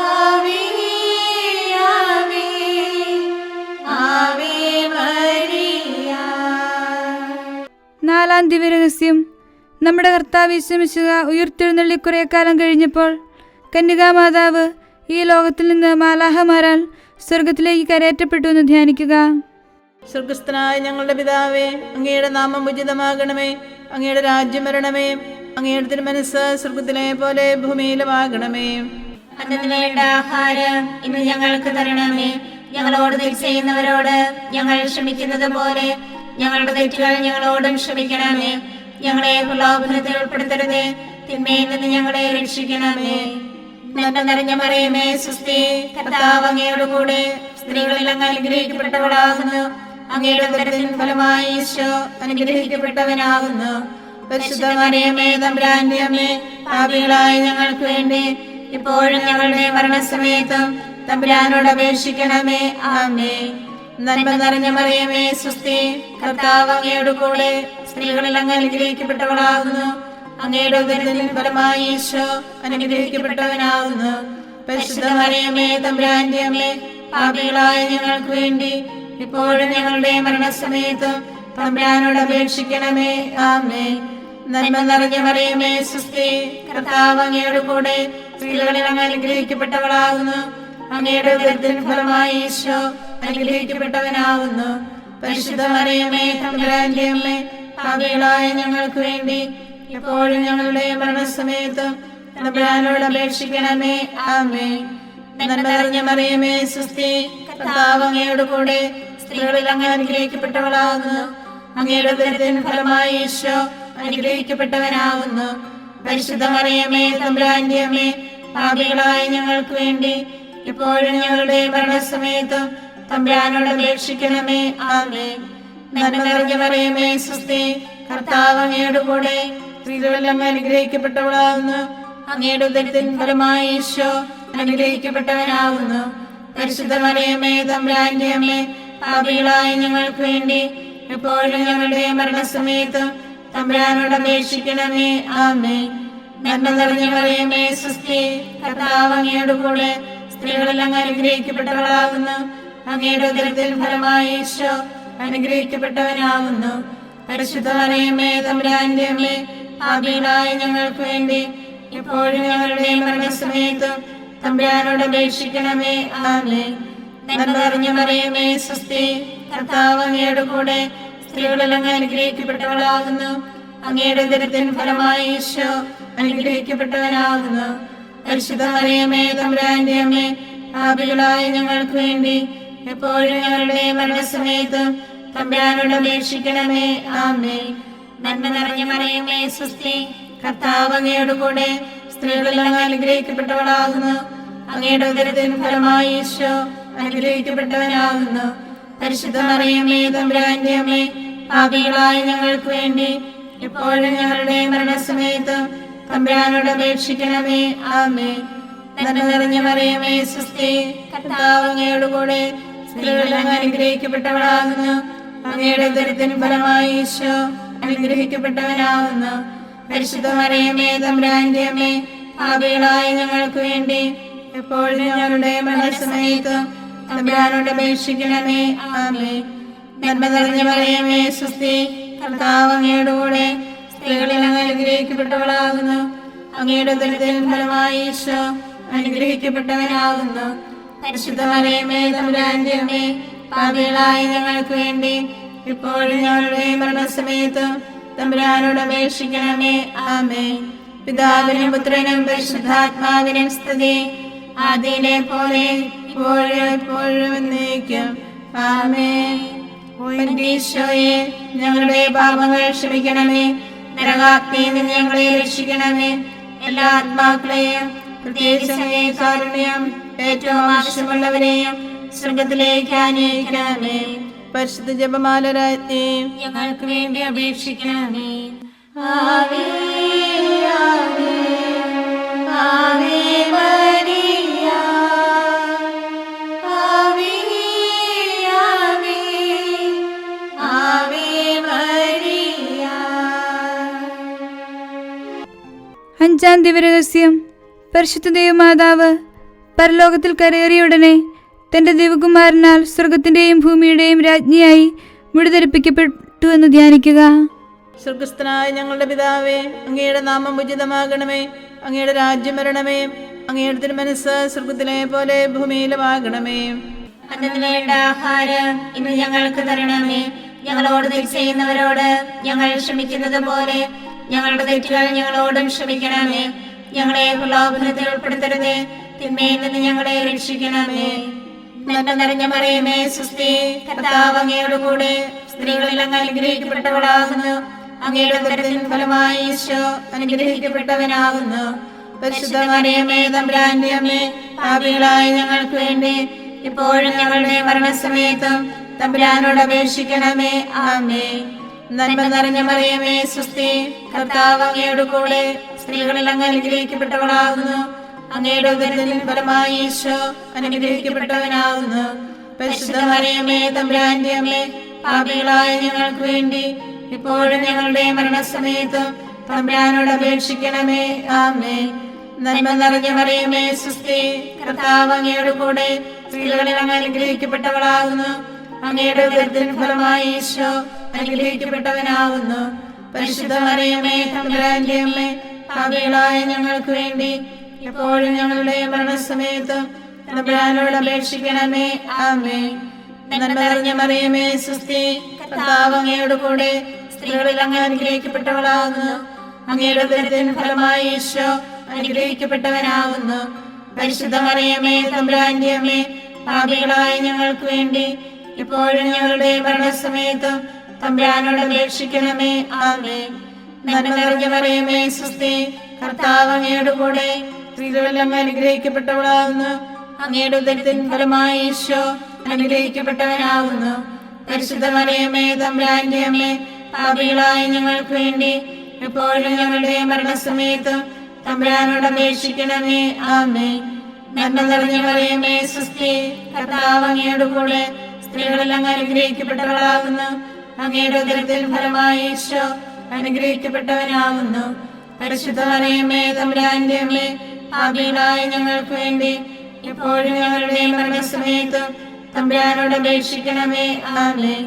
ആവേ ആവേ ആവേ മരിയ. നാലാം ദിവ്യരഹസ്യം. നമ്മുടെ കർത്താവ് യേശു മിശിഹ ഉയിർത്തെഴുന്നള്ളി കുറേ കാലം കഴിഞ്ഞപ്പോൾ കന്യകാമാതാവ് ഈ ലോകത്തിൽ നിന്ന് മാലാഹമാരാൽ സ്വർഗത്തിലേക്ക് കരയേറ്റപ്പെട്ടു എന്ന് ധ്യാനിക്കുക. സ്വർഗസ്ഥനായ ഞങ്ങളുടെ പിതാവേ, അങ്ങയുടെ നാമം ഉചിതമാകണമേ. അങ്ങയുടെ രാജ്യം വരണമേ. അങ്ങയുടെ തിരുമനസ്സ് സ്വർഗത്തിലെ പോലെ ഭൂമിയിലുമാകണമേ. അന്നത്തിന് വേണ്ട ആഹാരം ഇന്ന് ഞങ്ങൾക്ക് തരണമേ. ഞങ്ങളോട് തെറ്റ് ചെയ്യുന്നവരോട് ഞങ്ങൾ ക്ഷമിക്കുന്നത് പോലെ ഞങ്ങളുടെ തെറ്റുകൾ ഞങ്ങളോടും ക്ഷമിക്കണമേ. ഞങ്ങളെ പ്രലോഭനത്തിൽ ഉൾപ്പെടുത്തരുതേ, തിന്മയിൽ നിന്ന് ഞങ്ങളെ രക്ഷിക്കണമേ. നന്മ നിറഞ്ഞ മറിയമേ, സ്വസ്തി, കർത്താവ് അങ്ങയുടെ കൂടെ സ്ത്രീകളിൽ അങ്ങ് അനുഗ്രഹിക്കപ്പെട്ടവളാകുന്നു. അങ്ങയുടെ ഉദരത്തിൻ ഫലമായി ഈശോ അനുഗ്രഹിക്കപ്പെട്ടവനാകുന്നു. പരിശുദ്ധ മറിയമേ, തമ്പുരാന്റെ അമ്മേ, പാപികളായ ഞങ്ങൾക്ക് വേണ്ടി ഇപ്പോഴും ഞങ്ങളുടെ മരണസമയത്തും തമ്പുരാനോട് അപേക്ഷിക്കണമേ. ആമേൻ. നന്മ നിറഞ്ഞ മറിയമേ, സ്വസ്തി, കർത്താവ് അങ്ങയുടെ കൂടെ സ്ത്രീകളിൽ അങ്ങ് അനുഗ്രഹിക്കപ്പെട്ടവളാകുന്നു. അങ്ങയുടെ ഉദരത്തിൻ ഫലമായി ഈശോ അനുഗ്രഹിക്കപ്പെട്ടവനാകുന്നു. പരിശുദ്ധ മറിയമേ, തമ്പുരാന്റെ അമ്മേ, പാപികളായ ഞങ്ങൾക്ക് വേണ്ടി ഇപ്പോഴും ഞങ്ങളുടെ മരണസമയത്തും തമ്പുരാനോട് അപേക്ഷിക്കണമേ. ആമേൻ. നന്മ നിറഞ്ഞ മറിയമേ, സ്വസ്തി, കർത്താവ് അങ്ങയുടെ കൂടെ സ്ത്രീകളിൽ അങ്ങ് അനുഗ്രഹിക്കപ്പെട്ടവളാകുന്നു. അങ്ങയുടെ ഉദരത്തിൻ ഫലമായി ഈശോ അനുഗ്രഹിക്കപ്പെട്ടവനാകുന്നു. പരിശുദ്ധ മറിയമേ, തമ്പുരാന്റെ അമ്മേ, പാപികളായ ഞങ്ങൾക്ക് വേണ്ടി ഇപ്പോഴും ഞങ്ങളുടെ മരണസമയത്തും തമ്പുരാനോട് അപേക്ഷിക്കണമേ. ആമേൻ. നന്മ നിറഞ്ഞ മറിയമേ, സ്വസ്തി, കർത്താവ് അങ്ങയുടെ കൂടെ സ്ത്രീകളിൽ അങ്ങ് അനുഗ്രഹിക്കപ്പെട്ടവളാകുന്നു. അങ്ങയുടെ ഉദരത്തിൻ ഫലമായി ഈശോ അനുഗ്രഹിക്കപ്പെട്ടവനാകുന്നു. പരിശുദ്ധ മറിയമേ, തമ്പുരാന്റെ അമ്മേ, പാപികളായ ഞങ്ങൾക്ക് വേണ്ടി ഇപ്പോഴും ഞങ്ങളുടെ മരണസമയത്തും തമ്പുരാനോട് അപേക്ഷിക്കണമേ. ആമേൻ. നന്മ നിറഞ്ഞ മറിയമേ, സ്വസ്തി, കർത്താവ് അങ്ങയുടെ കൂടെ സ്ത്രീകളിൽ അങ്ങ് അനുഗ്രഹിക്കപ്പെട്ടവളാകുന്നു. അങ്ങയുടെ ഉദരത്തിൻ ഫലമായി ഈശോ അനുഗ്രഹിക്കപ്പെട്ടവനാകുന്നു. പരിശുദ്ധ മറിയമേ, തമ്പുരാന്റെ അമ്മേ, പാപികളായ ഞങ്ങൾക്ക് വേണ്ടി ഇപ്പോഴും ഞങ്ങളുടെ മരണസമയത്തും തമ്പുരാനോട് അപേക്ഷിക്കണമേ. ആമേൻ. നന്മ നിറഞ്ഞ മറിയമേ, സ്വസ്തി, കർത്താവ് അങ്ങയുടെ കൂടെ സ്ത്രീകളിൽ അങ്ങ് അനുഗ്രഹിക്കപ്പെട്ടവളാകുന്നു. അങ്ങയുടെ ഉദരത്തിൻ ഫലമായി ഈശോ അനുഗ്രഹിക്കപ്പെട്ടവനാകുന്നു. പരിശുദ്ധ മറിയമേ, തമ്പുരാന്റെ അമ്മേ, പാപികളായ ഞങ്ങൾക്ക് വേണ്ടി ഇപ്പോഴും ഞങ്ങളുടെ മരണസമയത്തും തമ്പുരാനോട് അപേക്ഷിക്കണമേ. ആമേൻ. നന്മ നിറഞ്ഞ മറിയമേ, സ്വസ്തി, കർത്താവ് അങ്ങയുടെ കൂടെ സ്ത്രീകളിൽ അങ്ങ് അനുഗ്രഹിക്കപ്പെട്ടവളാകുന്നു. അങ്ങയുടെ ഉദരത്തിൻ ഫലമായി ഈശോ അനുഗ്രഹിക്കപ്പെട്ടവനാകുന്നു. പരിശുദ്ധ മറിയമേ, തമ്പുരാന്റെ അമ്മേ, പാപികളായ ഞങ്ങൾക്ക് വേണ്ടി എപ്പോഴും ഞങ്ങളുടെ മരണസമയത്തും തമ്പുരാനോട് അപേക്ഷിക്കണമേ. ആമേൻ. നന്മ നിറഞ്ഞ മറിയമേ, സ്വസ്തി, കർത്താവ് അങ്ങയുടെ കൂടെ സ്ത്രീകളിൽ അങ്ങ് അനുഗ്രഹിക്കപ്പെട്ടവളാകുന്നു. അങ്ങയുടെ ഉദരത്തിൻ ഫലമായി ഈശോ അനുഗ്രഹിക്കപ്പെട്ടവനാകുന്നു. പരിശുദ്ധ മറിയമേ, തമ്പുരാന്റെ അമ്മേ, പാപികളായ ഞങ്ങൾക്ക് വേണ്ടി ഇപ്പോഴും ഞങ്ങളുടെ മരണസമയത്തും തമ്പുരാനോട് അപേക്ഷിക്കണമേ. ആമേൻ. നന്മ നിറഞ്ഞ മറിയമേ, സ്വസ്തി, കർത്താവ് അങ്ങയുടെ കൂടെ സ്ത്രീകളിൽ അങ്ങ് അനുഗ്രഹിക്കപ്പെട്ടവളാകുന്നു. അങ്ങയുടെ ഉദരത്തിൻ ഫലമായി ഈശോ അനുഗ്രഹിക്കപ്പെട്ടവനാകുന്നു. പരിശുദ്ധ മറിയമേ, തമ്പുരാന്റെ അമ്മേ, പാപികളായ ഞങ്ങൾക്ക് വേണ്ടി എപ്പോഴും ഞങ്ങളുടെ മരണസമയത്തും തമ്പുരാനോട് അപേക്ഷിക്കണമേ. ആമേൻ. നന്മ നിറഞ്ഞ മറിയമേ, സ്വസ്തി, കർത്താവ് അങ്ങയുടെ കൂടെ സ്ത്രീകളിൽ അങ്ങ് അനുഗ്രഹിക്കപ്പെട്ടവളാകുന്നു. അങ്ങയുടെ ഉദരത്തിൻ ഫലമായി ഈശോ അനുഗ്രഹിക്കപ്പെട്ടവനാകുന്നു. പരിശുദ്ധ മറിയമേ, തമ്പുരാന്റെ അമ്മേ, പാപികളായ ഞങ്ങൾക്ക് വേണ്ടി ഇപ്പോഴും ഞങ്ങളുടെ മരണസമയത്തും തമ്പുരാനോട് അപേക്ഷിക്കണമേ. ആമേൻ. പിതാവിനും പുത്രനും പരിശുദ്ധാത്മാവിനും സ്തുതി. ആദിയിലെ പോലെ ഇപ്പോഴും എപ്പോഴും എന്നേക്കും. ആമേൻ. ഈശോയെ, ഞങ്ങളുടെ പാപങ്ങൾ ക്ഷമിക്കണമേ. നരകാഗ്നിയിൽ നിന്ന് ഞങ്ങളെ രക്ഷിക്കണമേ. എല്ലാ ആത്മാക്കളെയും പ്രത്യേകിച്ച് അങ്ങേ കാരുണ്യം ഏറ്റവും ആവശ്യമുള്ളവരെയും സ്വർഗത്തിലേക്ക് ആനയിക്കണമേ. പരിശുദ്ധ ജപമാല രാജ്ഞി ഞങ്ങൾക്ക് വേണ്ടി അപേക്ഷിക്കണമേ. ആവേ ആവേ ആവേ മരിയ, ആവേ ആവേ ആവേ മരിയ. അഞ്ചാം ദിവരഹസ്യം. പരിശുദ്ധ ദൈവമാതാവ് പരലോകത്തിൽ കരയേറിയ ഉടനെ തന്റെ ദൈവകുമാരനാൽ സ്വർഗത്തിന്റെയും ഭൂമിയുടെയും രാജ്ഞിയായി മുടിധരിപ്പിക്കപ്പെട്ടു എന്ന് ധ്യാനിക്കുക. സ്വർഗസ്ഥനായ ഞങ്ങളുടെ പിതാവേ, അങ്ങയുടെ നാമം ഉചിതമാകണമേ. അങ്ങയുടെ രാജ്യം വരണമേ. അങ്ങയുടെ തിരുമനസ്സ് സ്വർഗത്തിലെ പോലെ ഭൂമിയിലുമാകണമേ. അന്നത്തിന് വേണ്ട ആഹാരം ഇന്ന് ഞങ്ങൾക്ക് തരണമേ. ഞങ്ങളോട് തെറ്റ് ചെയ്യുന്നവരോട് ഞങ്ങൾ ക്ഷമിക്കുന്നത് പോലെ ഞങ്ങളുടെ തെറ്റുകൾ ഞങ്ങളോടും ക്ഷമിക്കണമേ. ഞങ്ങളെ പ്രലോഭനത്തിൽ ഉൾപ്പെടുത്തരുതേ, തിന്മയിൽ നിന്ന് ഞങ്ങളെ രക്ഷിക്കണമേ. നന്മ നിറഞ്ഞ മറിയമേ, സ്വസ്തി, കർത്താവ് അങ്ങയോട് കൂടെ സ്ത്രീകളിൽ അങ്ങ് അനുഗ്രഹിക്കപ്പെട്ടവളാകുന്നു. അങ്ങയുടെ ഉദരത്തിൻ ഫലമായി ഈശോ അനുഗ്രഹിക്കപ്പെട്ടവനാകുന്നു. പരിശുദ്ധ മറിയമേ, തമ്പുരാന്റെ അമ്മേ, പാപികളായ ഞങ്ങൾക്ക് വേണ്ടി ഇപ്പോഴും ഞങ്ങളുടെ മരണസമയത്തും തമ്പുരാനോട് അപേക്ഷിക്കണമേ. ആമേൻ. നന്മ നിറഞ്ഞ മറിയമേ, സ്വസ്തി, കർത്താവ് അങ്ങയോട് കൂടെ സ്ത്രീകളിൽ അങ്ങ് അനുഗ്രഹിക്കപ്പെട്ടവളാകുന്നു. അങ്ങയുടെ ഉദരത്തിൻ ഫലമായി ഈശോ അനുഗ്രഹിക്കപ്പെട്ടവനാകുന്നു. പരിശുദ്ധ മറിയമേ, തമ്പുരാന്റെ അമ്മേ, പാപികളായ ഞങ്ങൾക്ക് വേണ്ടി ഇപ്പോഴും ഞങ്ങളുടെ മരണസമയത്തും തമ്പുരാനോട് അപേക്ഷിക്കണമേ. ആമേൻ. നന്മ നിറഞ്ഞ മറിയമേ, സ്വസ്തി, കർത്താവ് അങ്ങയോട് കൂടെ സ്ത്രീകളിൽ അങ്ങ് അനുഗ്രഹിക്കപ്പെട്ടവളാകുന്നു. അങ്ങയുടെ ഉദരത്തിൻ ഫലമായി ഈശോ അനുഗ്രഹിക്കപ്പെട്ടവനാകുന്നു. പരിശുദ്ധ മറിയമേ, തമ്പുരാന്റെ അമ്മേ, പാപികളായ ഞങ്ങൾക്ക് വേണ്ടി ഇപ്പോഴും ഞങ്ങളുടെ മരണസമയത്തും തമ്പുരാനോട് അപേക്ഷിക്കണമേ. ആമേൻ. നന്മ നിറഞ്ഞ മറിയമേ, സ്വസ്തി, കർത്താവ് അങ്ങയോട് കൂടെ സ്ത്രീകളിൽ അങ്ങ് അനുഗ്രഹിക്കപ്പെട്ടവളാകുന്നു. അങ്ങയുടെ ഉദരത്തിൻ ഫലമായി ഈശോ അനുഗ്രഹിക്കപ്പെട്ടവനാകുന്നു. പരിശുദ്ധ മറിയമേ, തമ്പുരാന്റെ അമ്മേ, പാപികളായ ഞങ്ങൾക്ക് വേണ്ടി ഇപ്പോഴും ഞങ്ങളുടെ മരണസമയത്തും തമ്പുരാനോട് അപേക്ഷിക്കണമേ. ആമേൻ. നന്മ നിറഞ്ഞ മറിയമേ, സ്വസ്തി, കർത്താവ് അങ്ങയോട് കൂടെ സ്ത്രീകളിൽ അങ്ങ് അനുഗ്രഹിക്കപ്പെട്ടവളാകുന്നു. അങ്ങയുടെ ഉദരത്തിൻ ഫലമായി ഈശോ അനുഗ്രഹിക്കപ്പെട്ടവനാകുന്നു. പരിശുദ്ധ മറിയമേ, തമ്പുരാന്റെ അമ്മേ, പാപികളായ ഞങ്ങൾക്ക് വേണ്ടി ഇപ്പോഴും ഞങ്ങളുടെ മരണസമയത്തും തമ്പുരാനോട് അപേക്ഷിക്കണമേ. ആമേൻ. നന്മ നിറഞ്ഞ മറിയമേ, സ്വസ്തി, കർത്താവ് അങ്ങയോട് കൂടെ സ്ത്രീകളിൽ അങ്ങ് അനുഗ്രഹിക്കപ്പെട്ടവളാകുന്നു. അങ്ങയുടെ ഉദരത്തിൻ ഫലമായി ഈശോ അനുഗ്രഹിക്കപ്പെട്ടവനാകുന്നു. പരിശുദ്ധ മറിയമേ, തമ്പുരാന്റെ അമ്മേ, പാപികളായ ഞങ്ങൾക്ക് വേണ്ടി ഇപ്പോഴും ഞങ്ങളുടെ മരണസമയത്തും തമ്പുരാനോട് അപേക്ഷിക്കണമേ. ആമേൻ.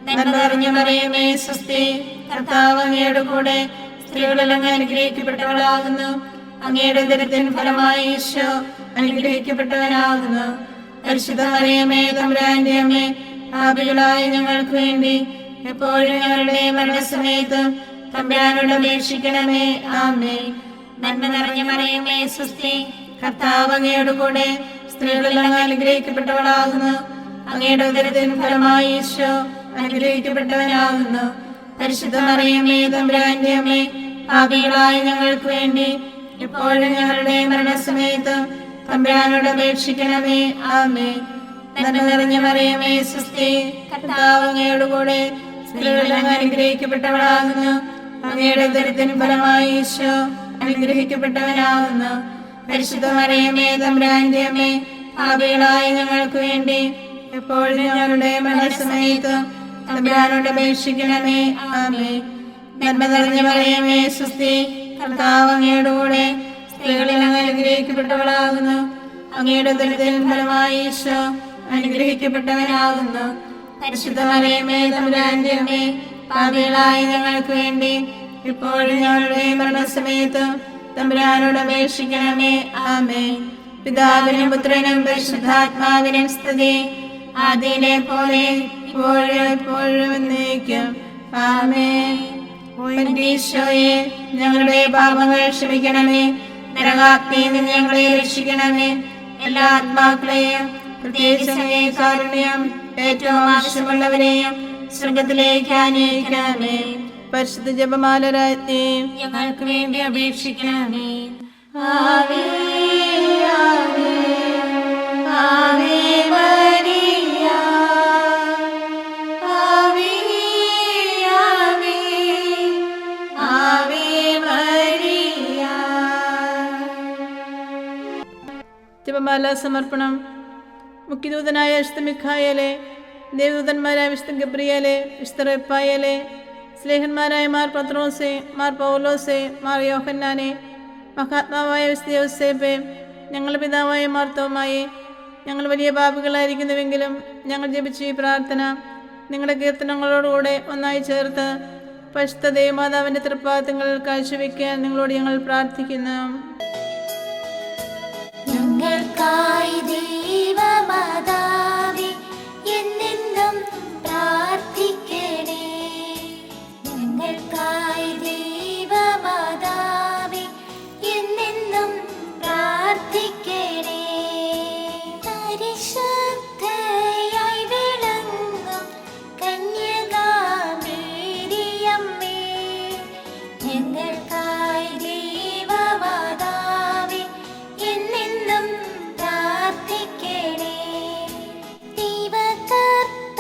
നന്മ നിറഞ്ഞ മറിയമേ, സ്വസ്തി, കർത്താവ് അങ്ങയോട് കൂടെ സ്ത്രീകളിൽ അങ്ങ് അനുഗ്രഹിക്കപ്പെട്ടവളാകുന്നു. അങ്ങയുടെ ഉദരത്തിൻ ഫലമായി ഈശോ അനുഗ്രഹിക്കപ്പെട്ടവനാകുന്നു. പരിശുദ്ധ മറിയമേ, തമ്പുരാന്റെ അമ്മേ, പാപികളായ ഞങ്ങൾക്ക് വേണ്ടി എപ്പോഴും ഞങ്ങളുടെ മരണസമയത്തും തമ്പുരാനോട് അപേക്ഷിക്കണമേ. ആമേൻ. നന്മ നിറഞ്ഞ മറിയമേ, സ്വസ്തി, കർത്താവ് അങ്ങയോട് കൂടെ സ്ത്രീകളിൽ അങ്ങ് അനുഗ്രഹിക്കപ്പെട്ടവളാകുന്നു. അങ്ങയുടെ ഉദരത്തിൻ ഫലമായി ഈശോ അനുഗ്രഹിക്കപ്പെട്ടവനാകുന്നു. പരിശുദ്ധ മറിയമേ, തമ്പുരാന്റെ അമ്മേ, പാപികളായ ഞങ്ങൾക്ക് വേണ്ടി ഇപ്പോഴും ഞങ്ങളുടെ മരണസമയത്തും തമ്പുരാനോട് അപേക്ഷിക്കണമേ. ആമേൻ. നന്മ നിറഞ്ഞ മറിയമേ, സ്വസ്തി, കർത്താവ് അങ്ങയോട് കൂടെ സ്ത്രീകളിൽ അങ്ങ് അനുഗ്രഹിക്കപ്പെട്ടവളാകുന്നു. അങ്ങയുടെ ഉദരത്തിൻ ഫലമായി ഈശോ അനുഗ്രഹിക്കപ്പെട്ടവനാകുന്നു. പരിശുദ്ധ മറിയമേ, തമ്പുരാന്റെ അമ്മേ, പാപികളായ ഞങ്ങൾക്ക് വേണ്ടി എപ്പോഴും ഞങ്ങളുടെ മരണസമയത്തും തമ്പുരാനോട് അപേക്ഷിക്കണമേ. ആമേൻ. നന്മ നിറഞ്ഞ മറിയമേ, സ്വസ്തി, കർത്താവ് അങ്ങയോട് കൂടെ സ്ത്രീകളിൽ അങ്ങ് അനുഗ്രഹിക്കപ്പെട്ടവളാകുന്നു. അങ്ങയുടെ ഉദരത്തിൻ ഫലമായി ഈശോ അനുഗ്രഹിക്കപ്പെട്ടവനാകുന്നു. പരിശുദ്ധ മറിയമേ, തമ്പുരാന്റെ അമ്മേ, പാപികളായ ഞങ്ങൾക്ക് വേണ്ടി ഇപ്പോഴും ഞങ്ങളുടെ മരണസമയത്തും തമ്പുരാനോട് അപേക്ഷിക്കണമേ. ആമേൻ. പിതാവിനും പുത്രനും പരിശുദ്ധാത്മാവിനും സ്തുതി, ആദിയിലെ പോലെ ഇപ്പോഴും എപ്പോഴും എന്നേക്കും. ആമേൻ. ഈശോയെ, ഞങ്ങളുടെ പാപങ്ങൾ ക്ഷമിക്കണമേ. നരകാഗ്നിയിൽ നിന്ന് ഞങ്ങളെ രക്ഷിക്കണമേ. എല്ലാ ആത്മാക്കളെയും പ്രത്യേകിച്ച് അങ്ങേ കാരുണ്യം ഏറ്റവും ആവശ്യമുള്ളവരെയും സ്വർഗത്തിലേക്ക് ആനയിക്കണമേ. പരിശുദ്ധ ജപമാല രാജ്ഞി, ഞങ്ങൾക്ക് വേണ്ടി അപേക്ഷിക്കണമേ. ആവേ ആവേ ആവേ മരിയ, ആവേ ആവേ ആവേ മരിയ. ജപമാല സമർപ്പണം. മുഖ്യദൂതനായ വിശുദ്ധ മിഖായേലെ, ദേവദൂതന്മാരായ വിശുദ്ധ ഗബ്രിയേലെ, വിശുദ്ധ റഫായേലെ, സ്ലേഹന്മാരായ മാർ പത്രോസെ, മാർ പൗലോസെ, മാർ യോഹന്നാനെ, മഹാത്മാവായ വിശുദ്ധ യോസേപ്പെ, ഞങ്ങളുടെ പിതാവായ മാർ തോമായെ, ഞങ്ങൾ വലിയ പാപികളായിരിക്കുന്നുവെങ്കിലും ഞങ്ങൾ ജപിച്ച ഈ പ്രാർത്ഥന നിങ്ങളുടെ കീർത്തനങ്ങളോടുകൂടെ ഒന്നായി ചേർത്ത് പരിശുദ്ധ ദേവമാതാവിൻ്റെ തൃപ്പാദങ്ങളിൽ കാഴ്ചവെക്കാൻ നിങ്ങളോട് ഞങ്ങൾ പ്രാർത്ഥിക്കുന്നു. ഞങ്ങൾക്കായി ദൈവമാതാവേ എന്നെന്നും പ്രാർത്ഥിക്കണേ. ഞങ്ങൾക്കായി ദൈവമാതാവേ എന്നെന്നും പ്രാർത്ഥിക്കണേ. പരിശുദ്ധയായി വിളങ്ങും കന്യകാമേരിയമ്മേ, ഞങ്ങൾക്കായി ദൈവമാതാവേ എന്നെന്നും പ്രാർത്ഥിക്കണേ. ദൈവകർത്താവിന്റെ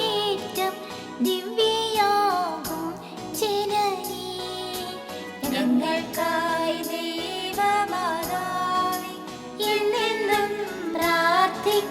ഏറ്റവും ദിവ്യയാകും ജനനീ, ഞങ്ങൾക്കായി ദൈവമാതാവേ എന്നെന്നും പ്രാർത്ഥിക്കണേ.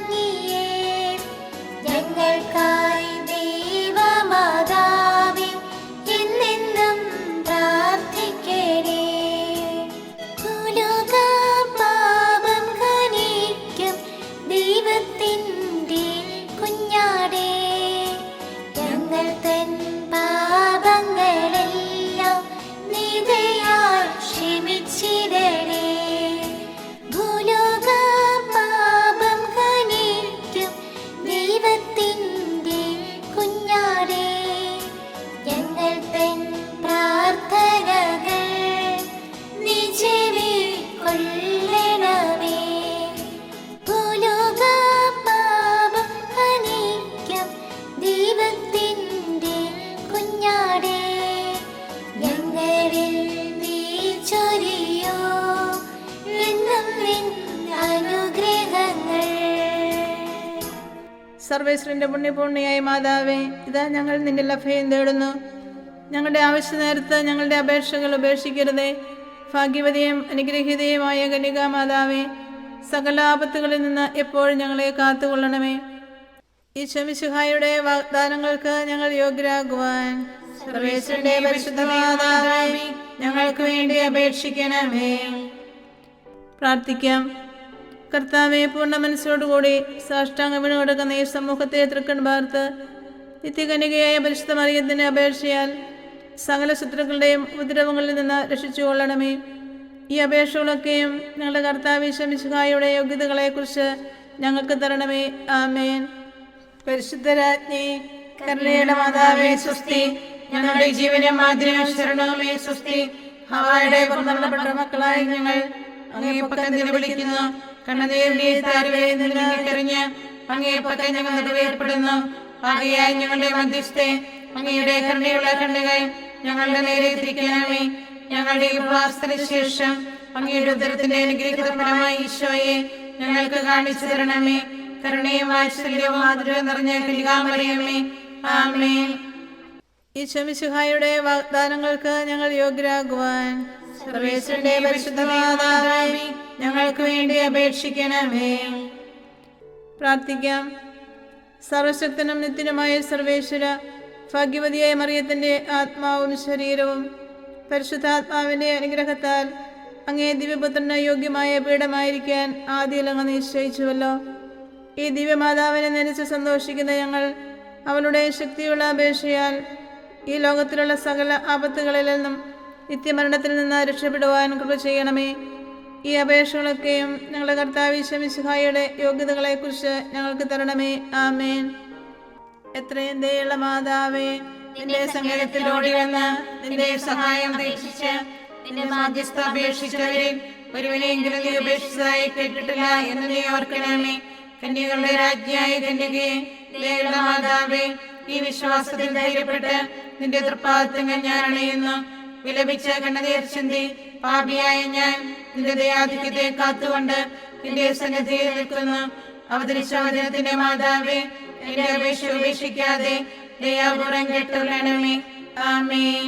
ഭംഗിയേ ഞങ്ങൾക്കായി ദൈവമാതാവേ എന്നെന്നും പ്രാർത്ഥിക്കണേ. ഭൂലോക പാപം ഹനിക്കും ദൈവത്തിൻ്റെ കുഞ്ഞാടേ ഞങ്ങൾ തൻ പാപങ്ങളെല്ലാം നിദയാൽ ക്ഷമിച്ചിടണേ. ഭൂലോക പാപം ഹനിക്കും ദൈവത്തിൻ്റെ കുഞ്ഞാടേ ഞങ്ങൾ തൻ പ്രാർത്ഥനകൾ നീ ചെവിക്കൊള്ളണമേ. ഭൂലോക പാപം ഹനിക്കും ദൈവത്തിൻ്റെ കുഞ്ഞാടേ ഞങ്ങളിൽ നീ ചൊരിയോ എന്നും നിൻ അനുഗ്രഹങ്ങൾ. സർവേശ്വരന്റെ പുണ്യപൂർണിയായ മാതാവേ, ഇതാ ഞങ്ങൾ നിന്റെ അഭയം തേടുന്നു. ഞങ്ങളുടെ ആവശ്യ നേരത്ത് ഞങ്ങളുടെ അപേക്ഷകൾ ഉപേക്ഷിക്കരുതേ. ഭാഗ്യവതിയും അനുഗ്രഹീതയുമായ കന്യകാ മാതാവേ, സകല ആപത്തുകളിൽ നിന്ന് എപ്പോഴും ഞങ്ങളെ കാത്തുകൊള്ളണമേ. ഈശോ മിശിഹായുടെ വാഗ്ദാനങ്ങൾക്ക് ഞങ്ങൾ യോഗ്യരാകുവാൻ സർവേശ്വരന്റെ പരിശുദ്ധ മാതാവേ, ഞങ്ങൾക്ക് വേണ്ടി അപേക്ഷിക്കണമേ. പ്രാർത്ഥിക്കാം. കർത്താവെ, പൂർണ്ണ മനസ്സോടുകൂടി സാഷ്ടാംഗം വീണുകൊടുക്കുന്ന ഈ സമൂഹത്തെ തൃക്കൺ പാർത്ത് നിത്യകന്യകയായ പരിശുദ്ധ മറിയത്തിന്റെ അപേക്ഷയാൽ സകല ശത്രുക്കളുടെയും ഉപദ്രവങ്ങളിൽ നിന്ന് രക്ഷിച്ചുകൊള്ളണമേ. ഈ അപേക്ഷകളൊക്കെയും ഞങ്ങളുടെ കർത്താവ് ഈശോ മിശിഹായുടെ യോഗ്യതകളെക്കുറിച്ച് ഞങ്ങൾക്ക് തരണമേ. ആമേൻ. പരിശുദ്ധരാജ്ഞി, കരുണയുടെ മാതാവേ സ്വസ്തി. ഞങ്ങളുടെ ജീവനും മാതിരിയും ശരണവുമേ സ്വസ്തി. ഹവായുടെ പുറന്തള്ളപ്പെട്ട മക്കളായി ഞങ്ങൾ അങ്ങേ പക്കം വിളിക്കുന്നു. കണ്ണുനീരിന്റെ താരുവേ നിലനിൽക്കറിഞ്ഞ് അങ്ങേ പക്കം ഞങ്ങൾ നിറവേർപ്പെടുന്നു. ആകയായി ഞങ്ങളുടെ മധ്യസ്ഥെ അങ്ങയുടെ കരുണയുള്ള കണ്ണുകൾ ഞങ്ങളുടെ നേരെ തിരിക്കണമേ. ഞങ്ങളുടെ ഉപവാസത്തിന് ശേഷം അങ്ങയുടെ ഉദരത്തിന്റെ അനുഗ്രഹിത ഫലമായി ഈശോയെ ഞങ്ങൾക്ക് കാണിച്ചു തരണമേ. കരുണയും വാത്സല്യവും മാധുര്യവും നിറഞ്ഞ കന്യകാമറിയമേ, ആമേൻ. ഈശോ മിശിഹായുടെ വാഗ്ദാനങ്ങൾക്ക് ഞങ്ങൾ യോഗ്യരാകുവാൻ സർവേശ്വരന്റെ പരിശുദ്ധ മാതാവേ, ഞങ്ങൾക്ക് വേണ്ടി അപേക്ഷിക്കണമേ. പ്രാർത്ഥിക്കാം. സർവശക്തനും നിത്യനുമായ സർവേശ്വര, ഭാഗ്യവതിയായ മറിയത്തിന്റെ ആത്മാവും ശരീരവും പരിശുദ്ധാത്മാവിന്റെ അനുഗ്രഹത്താൽ അങ്ങേ ദിവ്യപുത്രന് യോഗ്യമായ പീഠമായിരിക്കാൻ ആദ്യം അങ്ങ് നിശ്ചയിച്ചുവല്ലോ. ഈ ദിവ്യമാതാവിനെ നനച്ച് സന്തോഷിക്കുന്ന ഞങ്ങൾ അവളുടെ ശക്തിയുള്ള അപേക്ഷയാൽ ഈ ലോകത്തിലുള്ള സകല ആപത്തുകളിൽ നിന്നും നിത്യമരണത്തിൽ നിന്ന് രക്ഷപ്പെടുവാൻ കൃപ ചെയ്യണമേ. ഈ അപേക്ഷകളൊക്കെയും ഞങ്ങളുടെ കർത്താവ് ഈശോ മിശിഹായുടെ യോഗ്യതകളെക്കുറിച്ച് ഞങ്ങൾക്ക് തരണമേ. ആമേൻ. എത്രയും ദയുള്ള മാതാവേ, നിന്റെ സങ്കേതത്തിൽ ഓടി വന്ന് നിന്റെ സഹായം അപേക്ഷിച്ച് നിന്റെ മാധ്യസ്ഥ അപേക്ഷിച്ചവരിൽ ഒരുവനെയെങ്കിലും നീ ഉപേക്ഷിച്ചതായി കേട്ടിട്ടില്ല എന്ന് നീ ഓർക്കണമേ. കന്യകളുടെ രാജ്ഞിയായ കന്യകയെ, ദയുള്ള മാതാവേ, ഈ വിശ്വാസത്തിൽ ധൈര്യപ്പെട്ട് നിന്റെ തൃപ്പാദത്തങ്ങൾ ഞാൻ അണയുന്നു. വിലപിച്ച് കണ്ണുനീർ ചിന്തി പാപിയായ ഞാൻ നിന്റെ ദയാധിക്യത്തെ കാത്തുകൊണ്ട് നിന്റെ സന്നിധിയിൽ നിൽക്കുന്നു. അവതരിച്ച വചനത്തിന്റെ മാതാവേ, എന്റെ അപേക്ഷ ഉപേക്ഷിക്കാതെ ദയാപൂർവം കേട്ടുകൊള്ളണമേ. ആമേൻ.